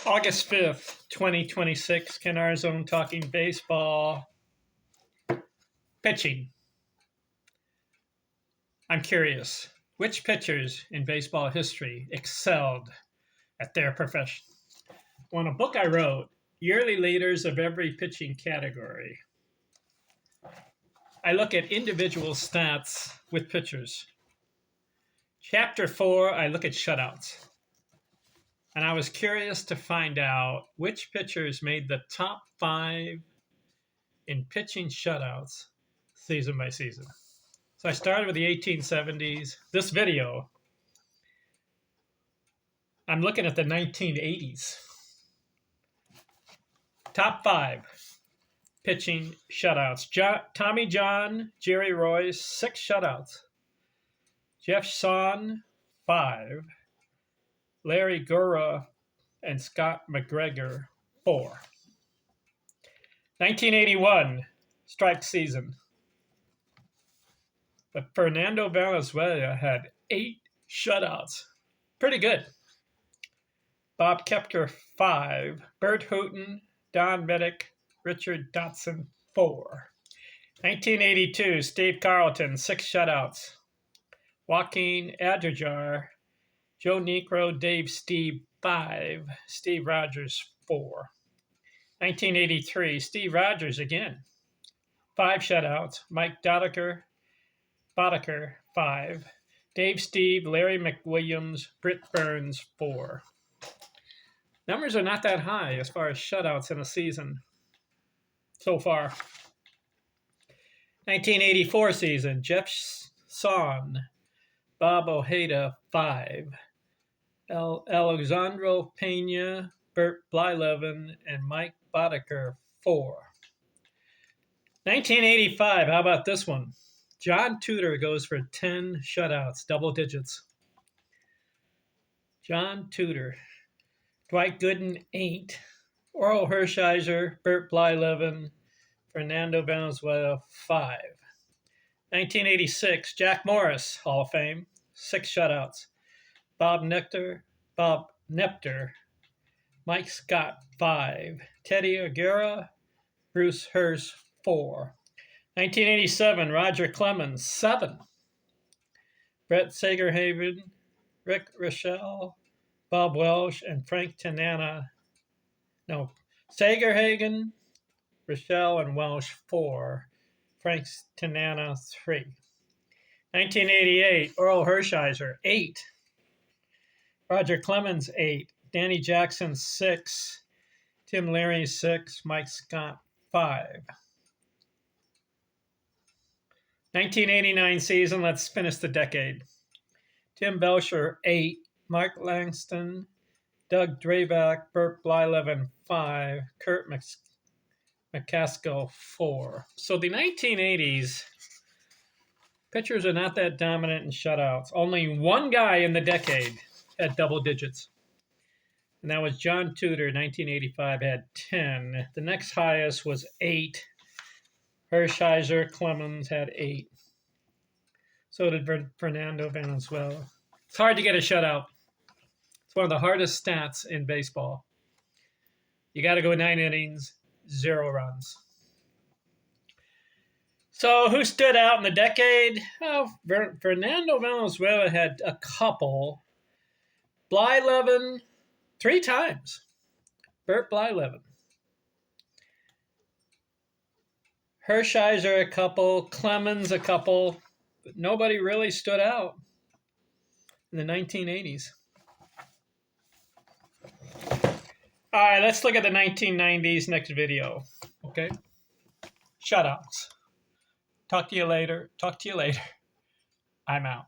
August 5th, 2026, Ken Arzone talking baseball. Pitching. I'm curious, which pitchers in baseball history excelled at their profession? Well, in a book I wrote, Yearly Leaders of Every Pitching Category, I look at individual stats with pitchers. Chapter 4, I look at shutouts. And I was curious to find out which pitchers made the top 5 in pitching shutouts season by season. So I started with the 1870s. This video, I'm looking at the 1980s. Top 5 pitching shutouts. Tommy John, Jerry Royce, 6 shutouts. Jeff Son, 5. Larry Gura and Scott McGregor, 4. 1981, strike season. But Fernando Valenzuela had 8 shutouts. Pretty good. Bob Koepka, 5. Bert Hooton, Don Middick, Richard Dotson, 4. 1982, Steve Carlton, 6 shutouts. Joaquin Adrejar, Joe Niekro, Dave Steve, 5. Steve Rogers, 4. 1983, Steve Rogers again, 5 shutouts. Mike Boddicker, 5. Dave Steve, Larry McWilliams, Britt Burns, 4. Numbers are not that high as far as shutouts in a season so far. 1984 season, Jeff Son, Bob Ojeda, 5. Alexandro Pena, Bert Blyleven, and Mike Boddicker, 4. 1985, how about this one? John Tudor goes for 10 shutouts, double digits. John Tudor. Dwight Gooden, 8. Oral Hershiser, Bert Blyleven, Fernando Valenzuela, 5. 1986, Jack Morris, Hall of Fame, 6 shutouts. Bob Nepter, Mike Scott, 5. Teddy Aguirre, Bruce Hurst, 4. 1987, Roger Clemens, 7. Brett Sagerhagen, Rick Rochelle, Bob Welsh, and Frank Tanana. No, Sagerhagen, Rochelle, and Welsh, 4. Frank Tanana, 3. 1988, Oral Hershiser, 8. Roger Clemens, 8. Danny Jackson, 6. Tim Leary, 6. Mike Scott, 5. 1989 season, let's finish the decade. Tim Belcher, 8. Mark Langston, Doug Drabak, Bert Blyleven, 5. Kurt McCaskill, 4. So the 1980s, pitchers are not that dominant in shutouts. Only one guy in the decade had double digits. And that was John Tudor, 1985, had 10. The next highest was 8. Hershiser, Clemens had 8. So did Fernando Valenzuela. It's hard to get a shutout. It's one of the hardest stats in baseball. You got to go 9 innings, 0 runs. So who stood out in the decade? Well, Fernando Valenzuela had a couple. Blyleven, 3 times. Bert Blyleven. Hershiser, a couple. Clemens, a couple. But nobody really stood out in the 1980s. All right, let's look at the 1990s next video. Okay? Shutouts. Talk to you later. I'm out.